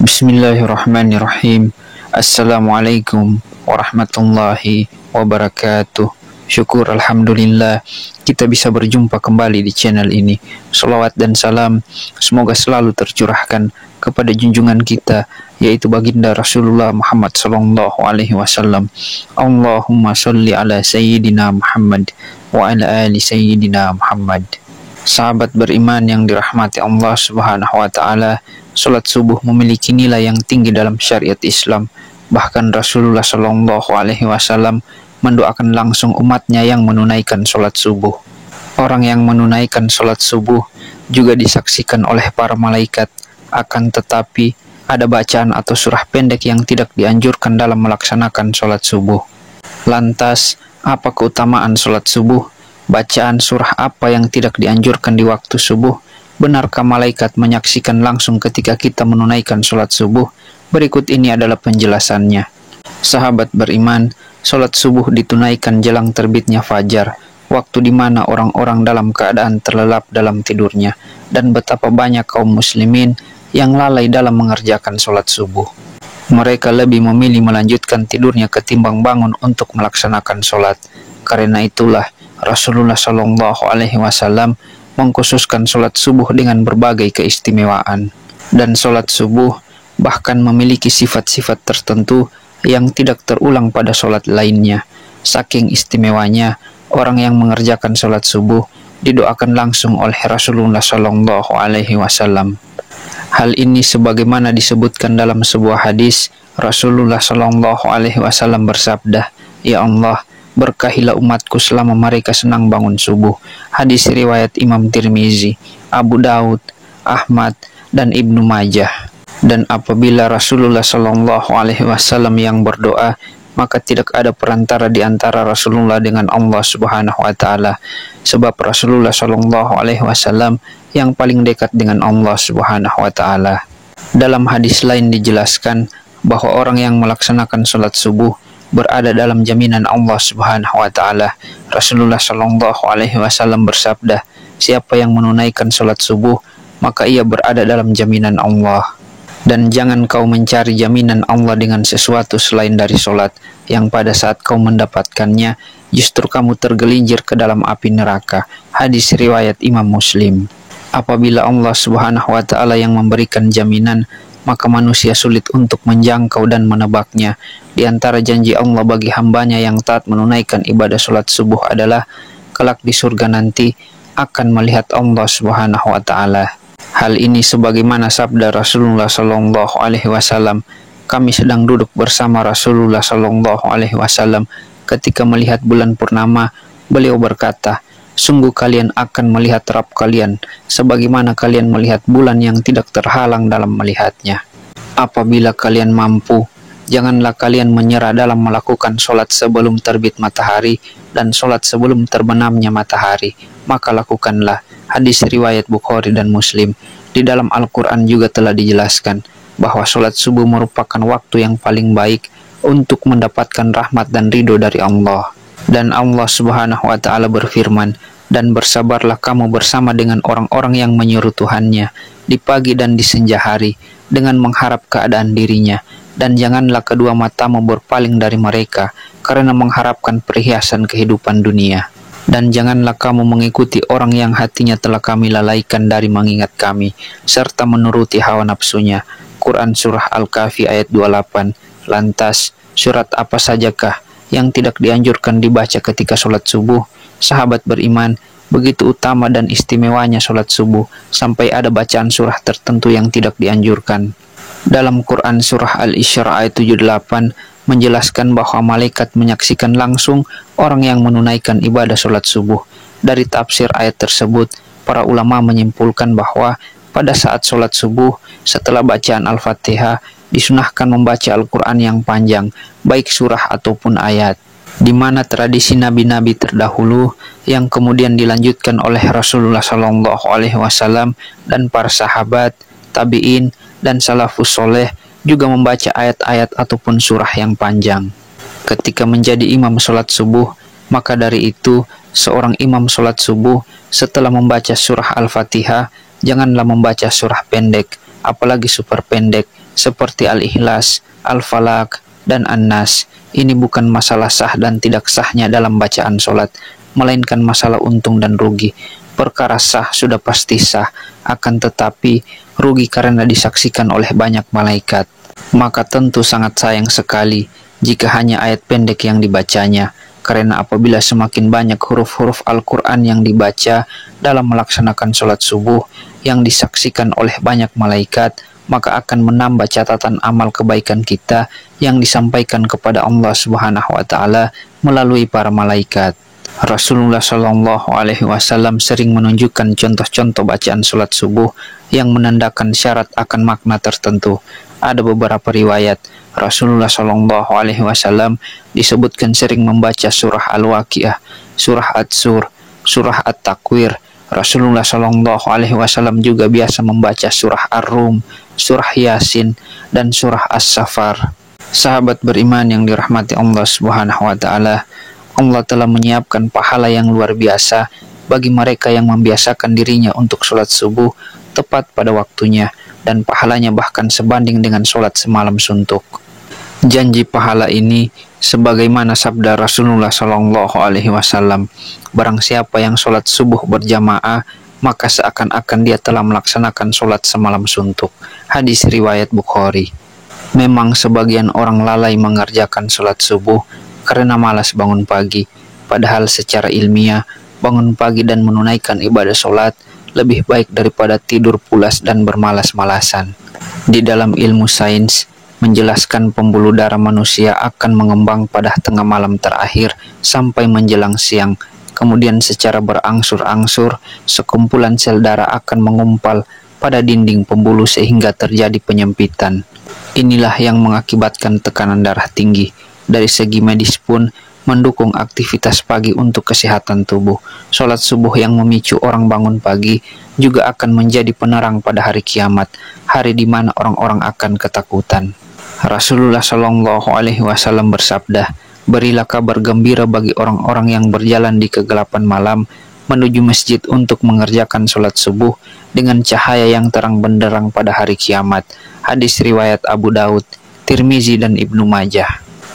Bismillahirrahmanirrahim. Assalamualaikum warahmatullahi wabarakatuh. Syukur alhamdulillah kita bisa berjumpa kembali di channel ini. Salawat dan salam semoga selalu tercurahkan kepada junjungan kita, yaitu baginda Rasulullah Muhammad sallallahu alaihi wasallam. Allahumma sholli ala sayyidina Muhammad wa ala ali sayyidina Muhammad. Sahabat beriman yang dirahmati Allah Subhanahu wa taala, salat subuh memiliki nilai yang tinggi dalam syariat Islam. Bahkan Rasulullah Shallallahu alaihi wasallam mendoakan langsung umatnya yang menunaikan salat subuh. Orang yang menunaikan salat subuh juga disaksikan oleh para malaikat. Akan tetapi ada bacaan atau surah pendek yang tidak dianjurkan dalam melaksanakan salat subuh. Lantas, apa keutamaan salat subuh? Bacaan surah apa yang tidak dianjurkan di waktu subuh? Benarkah malaikat menyaksikan langsung ketika kita menunaikan sholat subuh? Berikut ini adalah penjelasannya. Sahabat beriman, sholat subuh ditunaikan jelang terbitnya fajar, waktu di mana orang-orang dalam keadaan terlelap dalam tidurnya, dan betapa banyak kaum muslimin yang lalai dalam mengerjakan sholat subuh. Mereka lebih memilih melanjutkan tidurnya ketimbang bangun untuk melaksanakan sholat. Karena itulah Rasulullah Shallallahu alaihi wasallam mengkhususkan sholat subuh dengan berbagai keistimewaan. Dan sholat subuh bahkan memiliki sifat-sifat tertentu yang tidak terulang pada sholat lainnya. Saking istimewanya, orang yang mengerjakan sholat subuh didoakan langsung oleh Rasulullah Shallallahu alaihi wasallam. Hal ini sebagaimana disebutkan dalam sebuah hadis, Rasulullah Shallallahu alaihi wasallam bersabda, "Ya Allah, berkahilah umatku selama mereka senang bangun subuh." Hadis riwayat Imam Tirmizi, Abu Daud, Ahmad, dan Ibnu Majah. Dan apabila Rasulullah Shallallahu alaihi wasallam yang berdoa, maka tidak ada perantara di antara Rasulullah dengan Allah Subhanahu wa taala, sebab Rasulullah Shallallahu alaihi wasallam yang paling dekat dengan Allah Subhanahu wa taala. Dalam hadis lain dijelaskan bahwa orang yang melaksanakan salat subuh berada dalam jaminan Allah Subhanahu wa taala. Rasulullah Shallallahu alaihi wasallam bersabda, "Siapa yang menunaikan salat subuh, maka ia berada dalam jaminan Allah." Dan jangan kau mencari jaminan Allah dengan sesuatu selain dari salat, yang pada saat kau mendapatkannya justru kamu tergelincir ke dalam api neraka. Hadis riwayat Imam Muslim. Apabila Allah Subhanahu wa taala yang memberikan jaminan, maka manusia sulit untuk menjangkau dan menebaknya. Di antara janji Allah bagi hambanya yang taat menunaikan ibadah sholat subuh adalah kelak di surga nanti akan melihat Allah Subhanahu wa taala. Hal ini sebagaimana sabda Rasulullah Shallallahu alaihi wasallam, "Kami sedang duduk bersama Rasulullah Shallallahu alaihi wasallam ketika melihat bulan purnama. Beliau berkata, 'Sungguh kalian akan melihat Rabb kalian sebagaimana kalian melihat bulan yang tidak terhalang dalam melihatnya. Apabila kalian mampu, janganlah kalian menyerah dalam melakukan sholat sebelum terbit matahari dan sholat sebelum terbenamnya matahari, maka lakukanlah." Hadis riwayat Bukhari dan Muslim. Di dalam Al-Quran juga telah dijelaskan bahwa sholat subuh merupakan waktu yang paling baik untuk mendapatkan rahmat dan ridho dari Allah. Dan Allah Subhanahu wa taala berfirman, "Dan bersabarlah kamu bersama dengan orang-orang yang menyuruh Tuhannya di pagi dan di senja hari dengan mengharap keadaan dirinya, dan janganlah kedua matamu berpaling dari mereka karena mengharapkan perhiasan kehidupan dunia. Dan janganlah kamu mengikuti orang yang hatinya telah kami lalaikan dari mengingat kami serta menuruti hawa nafsunya." Quran Surah Al-Kahfi ayat 28. Lantas, surat apa sajakah yang tidak dianjurkan dibaca ketika sholat subuh? Sahabat beriman, begitu utama dan istimewanya sholat subuh sampai ada bacaan surah tertentu yang tidak dianjurkan. Dalam Quran Surah Al-Isra ayat 78 menjelaskan bahwa malaikat menyaksikan langsung orang yang menunaikan ibadah sholat subuh. Dari tafsir ayat tersebut, para ulama menyimpulkan bahwa pada saat sholat subuh, setelah bacaan Al-Fatihah, disunahkan membaca Al-Quran yang panjang, baik surah ataupun ayat, di mana tradisi nabi-nabi terdahulu yang kemudian dilanjutkan oleh Rasulullah Shallallahu alaihi wasallam dan para sahabat, tabi'in, dan salafus soleh juga membaca ayat-ayat ataupun surah yang panjang. Ketika menjadi imam sholat subuh, maka dari itu seorang imam sholat subuh setelah membaca surah Al-Fatihah, janganlah membaca surah pendek, apalagi super pendek, seperti Al-Ikhlas, Al-Falaq, dan An-Nas. Ini bukan masalah sah dan tidak sahnya dalam bacaan sholat, melainkan masalah untung dan rugi. Perkara sah sudah pasti sah, akan tetapi rugi karena disaksikan oleh banyak malaikat. Maka tentu sangat sayang sekali jika hanya ayat pendek yang dibacanya, karena apabila semakin banyak huruf-huruf Al-Quran yang dibaca dalam melaksanakan sholat subuh yang disaksikan oleh banyak malaikat, maka akan menambah catatan amal kebaikan kita yang disampaikan kepada Allah Subhanahu wa Ta'ala melalui para malaikat. Rasulullah Shallallahu Alaihi Wasallam sering menunjukkan contoh-contoh bacaan sholat subuh yang menandakan syarat akan makna tertentu. Ada beberapa riwayat Rasulullah Shallallahu Alaihi Wasallam disebutkan sering membaca surah Al-Waqiah, surah At-Sur, surah At-Takwir. Rasulullah Shallallahu Alaihi Wasallam juga biasa membaca surah Ar-Rum, surah Yasin, dan surah As-Safar. Sahabat beriman yang dirahmati Allah Subhanahu wa Ta'ala, Allah telah menyiapkan pahala yang luar biasa bagi mereka yang membiasakan dirinya untuk sholat subuh tepat pada waktunya, dan pahalanya bahkan sebanding dengan sholat semalam suntuk. Janji pahala ini sebagaimana sabda Rasulullah Shallallahu Alaihi Wasallam, barang siapa yang sholat subuh berjamaah, maka seakan-akan dia telah melaksanakan sholat semalam suntuk. Hadis riwayat Bukhari. Memang sebagian orang lalai mengerjakan sholat subuh karena malas bangun pagi, padahal secara ilmiah, bangun pagi dan menunaikan ibadah sholat lebih baik daripada tidur pulas dan bermalas-malasan. Di dalam ilmu sains, menjelaskan pembuluh darah manusia akan mengembang pada tengah malam terakhir sampai menjelang siang. Kemudian secara berangsur-angsur, sekumpulan sel darah akan mengumpal pada dinding pembuluh sehingga terjadi penyempitan. Inilah yang mengakibatkan tekanan darah tinggi. Dari segi medis pun, mendukung aktivitas pagi untuk kesehatan tubuh. Sholat subuh yang memicu orang bangun pagi juga akan menjadi penerang pada hari kiamat, hari di mana orang-orang akan ketakutan. Rasulullah Shallallahu Alaihi Wasallam bersabda, berilah kabar gembira bagi orang-orang yang berjalan di kegelapan malam menuju masjid untuk mengerjakan sholat subuh dengan cahaya yang terang benderang pada hari kiamat. Hadis riwayat Abu Daud, Tirmizi, dan Ibnu Majah.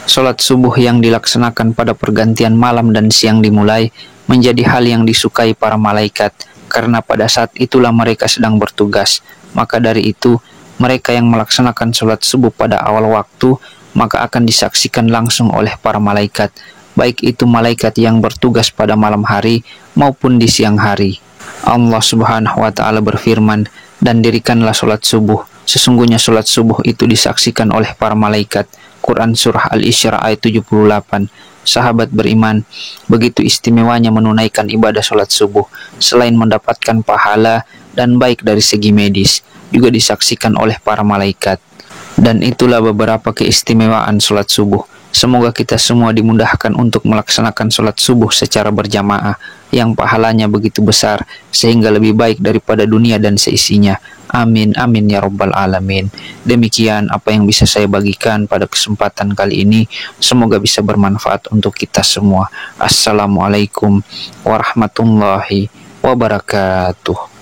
Sholat subuh yang dilaksanakan pada pergantian malam dan siang dimulai menjadi hal yang disukai para malaikat, karena pada saat itulah mereka sedang bertugas. Maka dari itu, mereka yang melaksanakan sholat subuh pada awal waktu, maka akan disaksikan langsung oleh para malaikat, baik itu malaikat yang bertugas pada malam hari maupun di siang hari. Allah Subhanahu wa Ta'ala berfirman, dan dirikanlah sholat subuh, sesungguhnya sholat subuh itu disaksikan oleh para malaikat. Quran Surah Al-Isra ayat 78. Sahabat beriman, begitu istimewanya menunaikan ibadah sholat subuh, selain mendapatkan pahala dan baik dari segi medis, juga disaksikan oleh para malaikat. Dan itulah beberapa keistimewaan sholat subuh. Semoga kita semua dimudahkan untuk melaksanakan sholat subuh secara berjamaah, yang pahalanya begitu besar, sehingga lebih baik daripada dunia dan seisinya. Amin, amin ya rabbal alamin. Demikian apa yang bisa saya bagikan pada kesempatan kali ini. Semoga bisa bermanfaat untuk kita semua. Assalamualaikum warahmatullahi wabarakatuh.